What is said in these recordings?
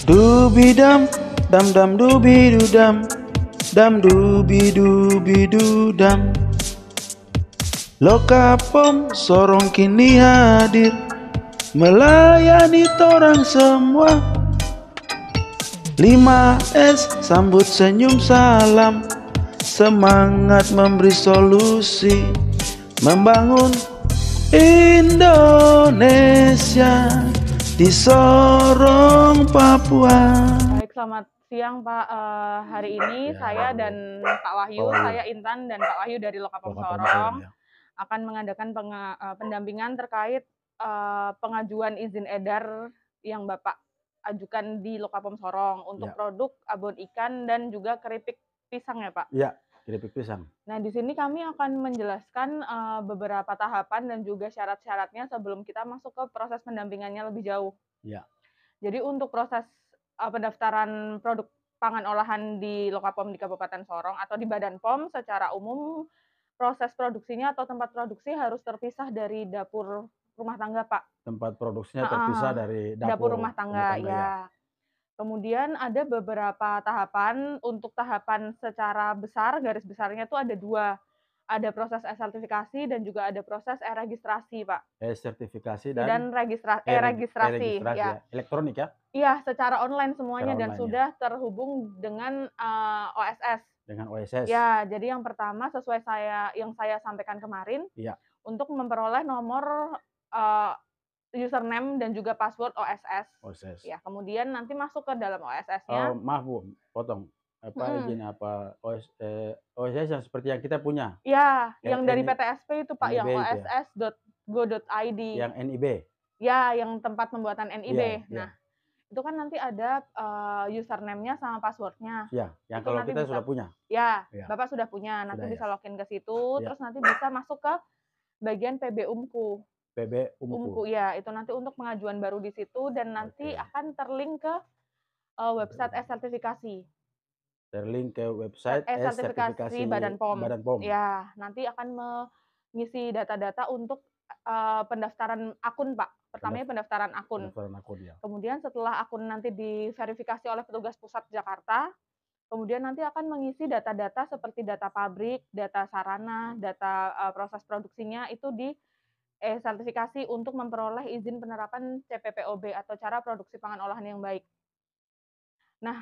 Dubidam, dam dam dubidudam, dam dubidubidudam. Lokapom Sorong kini hadir melayani torang semua. 5S sambut senyum salam, semangat memberi solusi, membangun Indonesia di Sorong, Papua. Baik, selamat siang Pak. Hari ini saya dan Pak Wahyu, saya Intan dan Pak Wahyu dari Lokapom Sorong akan mengadakan pendampingan terkait pengajuan izin edar yang Bapak ajukan di Lokapom Sorong untuk produk abon ikan dan juga keripik pisang ya Pak? Iya, keripik pisang. Nah, di sini kami akan menjelaskan beberapa tahapan dan juga syarat-syaratnya sebelum kita masuk ke proses pendampingannya lebih jauh. Iya. Jadi untuk proses pendaftaran produk pangan olahan di Lokapom di Kabupaten Sorong atau di Badan POM secara umum, proses produksinya atau tempat produksi harus terpisah dari dapur rumah tangga, Pak. Tempat produksinya terpisah dari dapur rumah tangga, ya. Kemudian ada beberapa tahapan. Untuk tahapan secara besar, garis besarnya itu ada 2. Ada proses e-sertifikasi dan juga ada proses e-registrasi, Pak. E-sertifikasi dan registrasi, ya. Elektronik ya? Iya, secara online semuanya dan sudah terhubung dengan OSS. Dengan OSS. Ya, jadi yang pertama sesuai yang saya sampaikan kemarin, untuk memperoleh nomor username dan juga password OSS. Ya, kemudian nanti masuk ke dalam OSS-nya. Maaf Bu, potong. Izin OSS yang seperti yang kita punya? Ya, yang dari PTSP itu Pak, yang oss.go.id. Yang NIB? Ya, yang tempat pembuatan NIB. Nah, itu kan nanti ada username-nya sama password-nya. Ya, yang kalau kita sudah punya. Ya, Bapak sudah punya. Nanti bisa login ke situ, terus nanti bisa masuk ke bagian PB Umku. PB Umku. Ya, itu nanti untuk pengajuan baru di situ dan nanti akan terlink ke website e-sertifikasi. Terlink ke website e-sertifikasi Badan POM. Badan POM. Ya, nanti akan mengisi data-data untuk pendaftaran akun, Pak. Pertamanya pendaftaran akun. Kemudian setelah akun nanti diverifikasi oleh petugas pusat Jakarta, kemudian nanti akan mengisi data-data seperti data pabrik, data sarana, data proses produksinya itu di sertifikasi untuk memperoleh izin penerapan CPPOB atau cara produksi pangan olahan yang baik. Nah,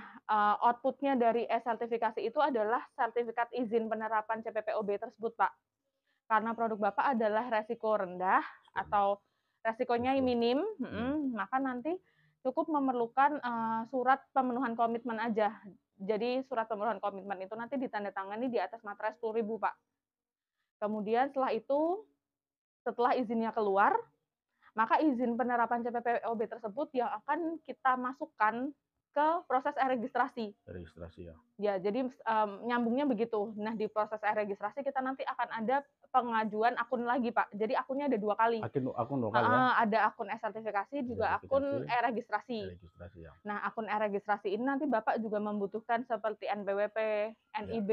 outputnya dari e-sertifikasi itu adalah sertifikat izin penerapan CPPOB tersebut, Pak. Karena produk Bapak adalah resiko rendah atau resikonya minim, maka nanti cukup memerlukan surat pemenuhan komitmen aja. Jadi surat pemenuhan komitmen itu nanti ditandatangani di atas materai 10.000, Pak. Kemudian setelah izinnya keluar, maka izin penerapan CPPOB tersebut yang akan kita masukkan ke proses e-registrasi. Ya, jadi nyambungnya begitu. Nah, di proses e-registrasi kita nanti akan ada pengajuan akun lagi, Pak. Jadi akunnya ada 2 kali. Akun 2 kali ya? Ada akun e-sertifikasi, juga akun e-registrasi. Nah, akun e-registrasi ini nanti Bapak juga membutuhkan seperti NPWP, NIB.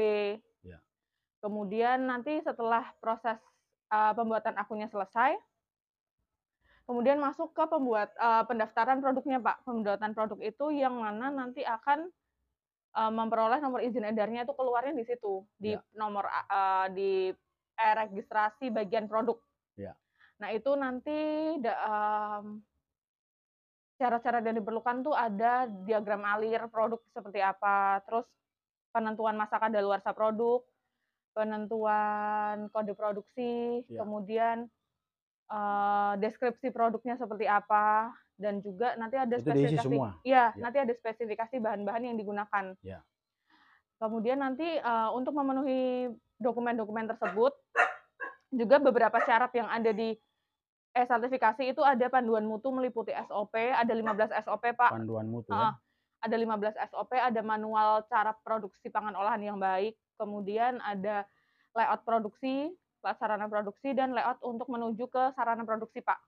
Kemudian nanti setelah proses pembuatan akunnya selesai, kemudian masuk ke pendaftaran produknya, Pak. Pembuatan produk itu yang mana nanti akan memperoleh nomor izin edarnya itu keluarnya di situ, di nomor di registrasi bagian produk. Nah, itu nanti syarat-syarat yang diperlukan tuh ada diagram alir produk seperti apa, terus penentuan masa kadaluarsa produk, penentuan kode produksi, kemudian deskripsi produknya seperti apa, dan juga nanti ada spesifikasi. Nanti ada spesifikasi bahan-bahan yang digunakan. Kemudian nanti untuk memenuhi dokumen-dokumen tersebut, juga beberapa syarat yang ada di e-sertifikasi itu ada panduan mutu meliputi SOP, ada 15 SOP, Pak. Panduan mutu Ada 15 SOP, ada manual cara produksi pangan olahan yang baik, kemudian ada layout produksi, sarana produksi, dan layout untuk menuju ke sarana produksi, Pak.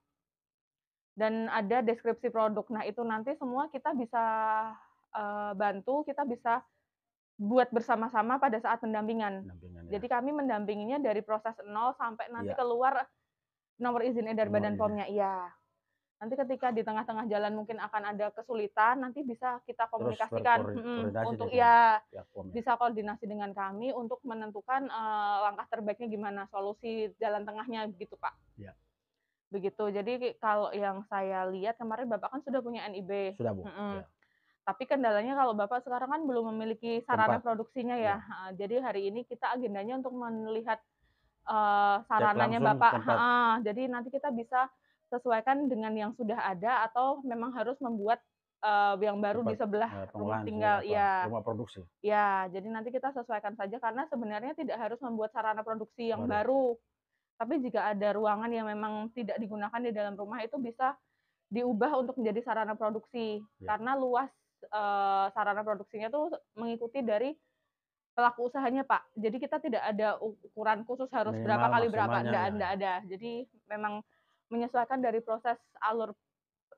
Dan ada deskripsi produk. Nah, itu nanti semua kita bisa bantu, kita bisa buat bersama-sama pada saat pendampingan. Jadi kami mendampinginya dari proses 0 sampai nanti keluar nomor izin edar Badan POM-nya. Iya. Nanti ketika di tengah-tengah jalan mungkin akan ada kesulitan, nanti bisa kita komunikasikan untuk bisa koordinasi dengan kami untuk menentukan langkah terbaiknya gimana, solusi jalan tengahnya gitu Pak. Ya. Begitu. Jadi kalau yang saya lihat kemarin Bapak kan sudah punya NIB. Sudah Bu. Ya. Tapi kendalanya kalau Bapak sekarang kan belum memiliki sarana produksinya ya. Jadi hari ini kita agendanya untuk melihat sarananya Bapak. Jadi nanti kita bisa sesuaikan dengan yang sudah ada atau memang harus membuat yang baru di sebelah rumah tinggal rumah produksi. Ya, jadi nanti kita sesuaikan saja karena sebenarnya tidak harus membuat sarana produksi yang baru. Tapi jika ada ruangan yang memang tidak digunakan di dalam rumah itu bisa diubah untuk menjadi sarana produksi. Karena luas sarana produksinya tuh mengikuti dari pelaku usahanya Pak. Jadi kita tidak ada ukuran khusus harus berapa kali berapa, enggak ada. Jadi memang menyesuaikan dari proses alur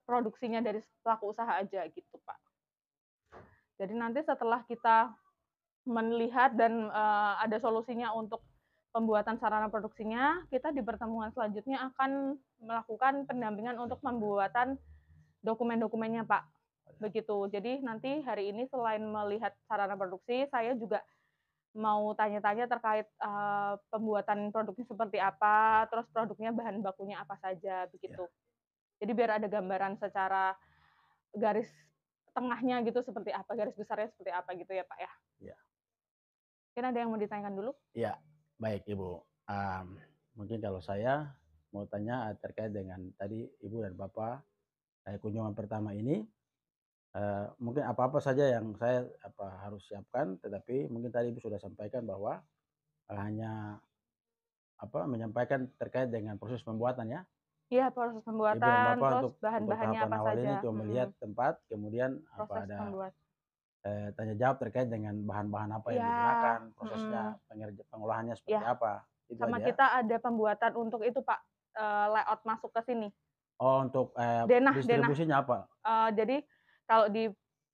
produksinya dari pelaku usaha aja gitu Pak. Jadi nanti setelah kita melihat dan ada solusinya untuk pembuatan sarana produksinya, kita di pertemuan selanjutnya akan melakukan pendampingan untuk pembuatan dokumen-dokumennya Pak. Begitu. Jadi nanti hari ini selain melihat sarana produksi, saya juga mau tanya-tanya terkait pembuatan produknya seperti apa, terus produknya bahan bakunya apa saja, begitu. Jadi biar ada gambaran secara garis tengahnya gitu seperti apa, garis besarnya seperti apa gitu ya Pak ya. Ya. Mungkin ada yang mau ditanyakan dulu? Ya, baik Ibu. Mungkin kalau saya mau tanya terkait dengan tadi Ibu dan Bapak kunjungan pertama ini. Mungkin apa-apa saja yang saya harus siapkan, tetapi mungkin tadi Ibu sudah sampaikan bahwa hanya menyampaikan terkait dengan proses pembuatan ya. Iya, proses pembuatan, terus bahan-bahannya apa saja. Ini cuma melihat tempat, kemudian ada tanya jawab terkait dengan bahan-bahan apa yang digunakan, prosesnya pengolahannya seperti apa. Itu sama aja. Kita ada pembuatan untuk itu Pak, layout masuk ke sini. Oh, untuk distribusinya apa? Jadi kalau di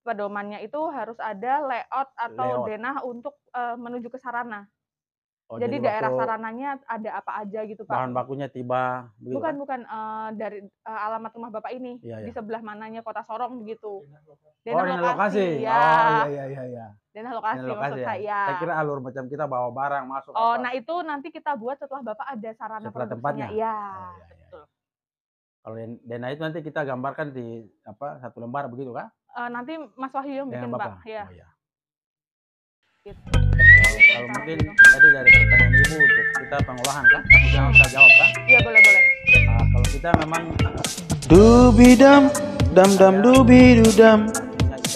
pedomannya itu harus ada layout atau denah untuk menuju ke sarana. Jadi daerah sarananya ada apa aja gitu Pak. Bahan bakunya tiba. Bukan dari alamat rumah Bapak ini. Di sebelah mananya Kota Sorong begitu. Denah lokasi. Ya. Oh iya. Denah lokasi maksud saya. Saya kira alur macam kita bawa barang masuk. Nah itu nanti kita buat setelah Bapak ada sarana setelah produksinya. Iya. Betul. Kalau denah itu nanti kita gambarkan di satu lembar begitu kah? Nanti Mas Wahyu yang bikin Pak. Ya. Oh, iya. Gitu. Kalau mungkin tadi dari pertanyaan Ibu untuk kita pengolahan kah? Jangan saya jawab kah? Iya boleh. Kalau kita memang dubidam dam dam dubidudam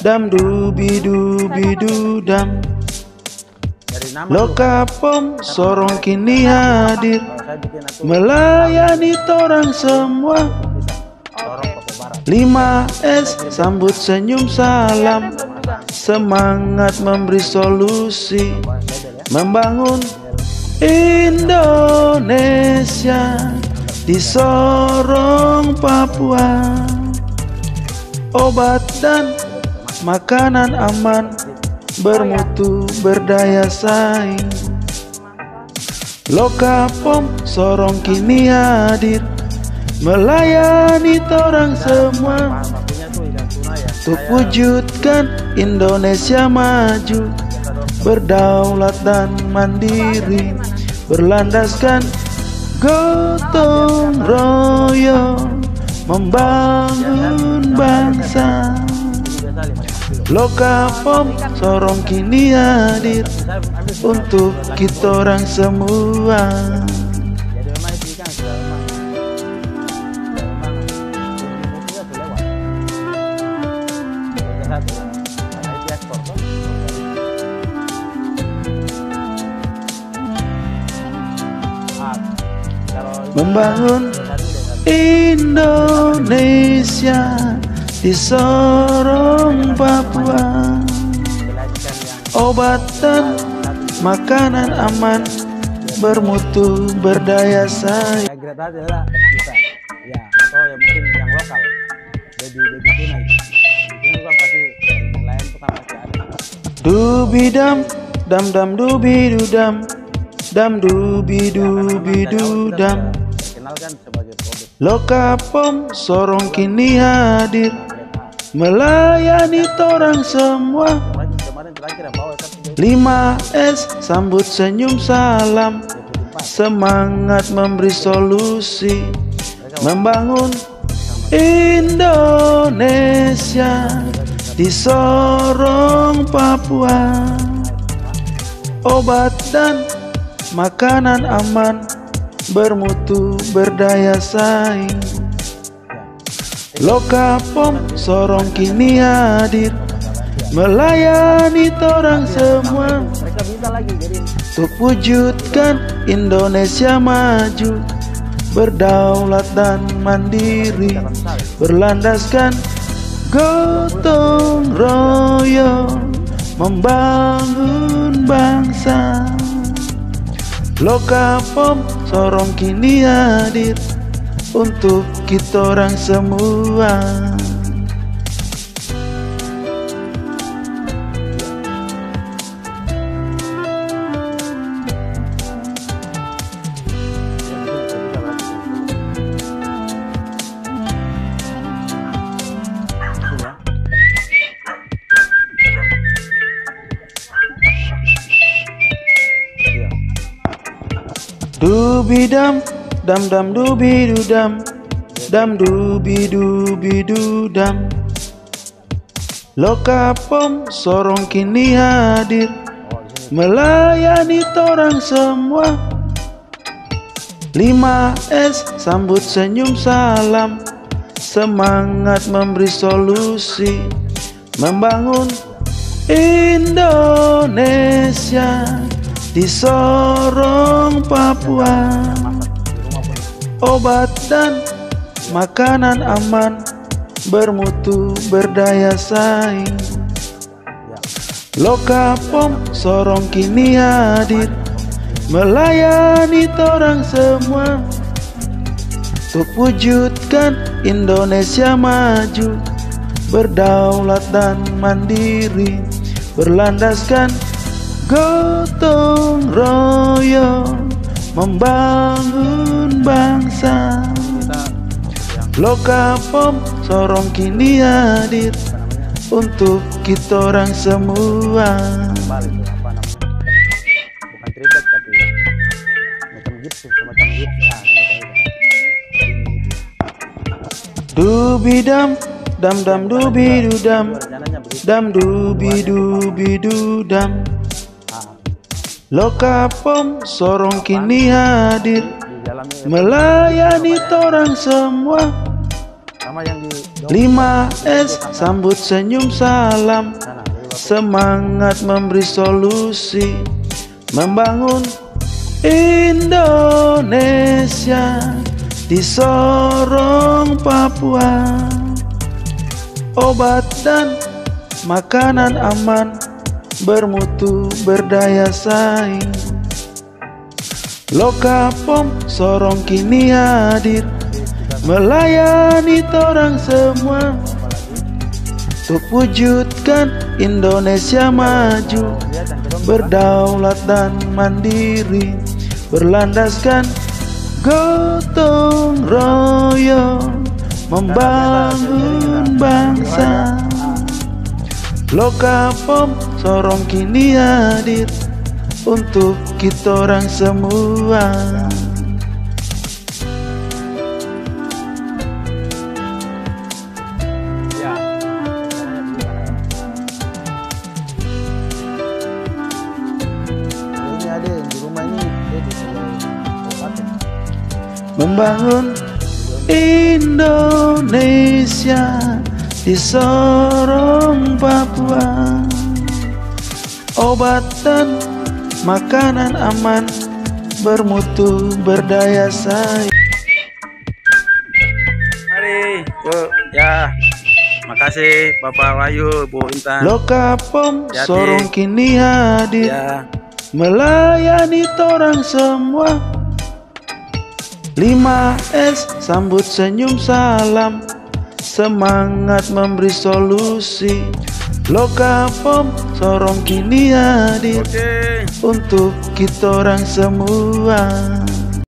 dam dubidubidudam Lokapom Sorong kini hadir melayani torang semua. 5S sambut senyum salam, semangat memberi solusi, membangun Indonesia di Sorong Papua. Obat dan makanan aman, bermutu, berdaya saing. Lokapom Sorong kini hadir melayani torang semua untuk wujudkan Indonesia maju, berdaulat dan mandiri, berlandaskan gotong royong, membangun bangsa. Lokapom Sorong kini hadir untuk kita orang semua. Membangun Indonesia di Sorong Papua. Obat dan makanan aman, bermutu, berdaya saing. Bisa ya, atau ya mungkin yang lokal baby tuna itu kan pasti nelayan itu kan pasti ada. Dubidam dam dam dubidudam dam dubidubidudam. Terkenal kan sebagai produk Lokapom sorong kini hadir melayani torang semua. 5S sambut senyum salam, semangat memberi solusi, membangun Indonesia di Sorong, Papua. Obat dan makanan aman, bermutu, berdaya saing. Lokapom Sorong kini hadir melayani torang semua, untuk wujudkan Indonesia maju, berdaulat dan mandiri, berlandaskan gotong royong, membangun bangsa. Lokapom Sorong kini hadir untuk kita orang semua. Dubidam, dam dam dubidudam, dam dubidubidudam. Lokapom Sorong kini hadir melayani torang semua. 5S sambut senyum salam, semangat memberi solusi, membangun Indonesia di Sorong, Papua. Obat dan makanan aman, bermutu, berdaya saing. Lokapom Sorong kini hadir melayani torang semua, untuk wujudkan Indonesia maju, berdaulat dan mandiri, berlandaskan gotong royong, membangun bangsa. Lokapom Sorong kini hadir untuk kita orang semua. Bukan triplek tapi macam gitu, semacam gitu. Dubidam, dam dam dubidudam, dam dubidubidudam. Lokapom Sorong kini hadir melayani torang semua. 5S sambut senyum salam, semangat memberi solusi, membangun Indonesia di Sorong, Papua. Obat dan makanan aman, bermutu, berdaya saing. Lokapom Sorong kini hadir melayani torang semua, untuk wujudkan Indonesia maju, berdaulat dan mandiri, berlandaskan gotong royong, membangun bangsa. Lokapom Sorong kini hadir untuk kita orang semua. Ini ada yang di rumah ini, dia di kabupaten. Membangun Indonesia di Sorong, Papua. Obat dan makanan aman, bermutu, berdaya saing. Mari, yuk, ya. Makasih Bapak Wahyu, Bu Intan. Lokapom Sorong kini hadir Ya. melayani torang semua. 5S sambut senyum salam, semangat memberi solusi. Lokapom Sorong kini hadir untuk kita orang semua.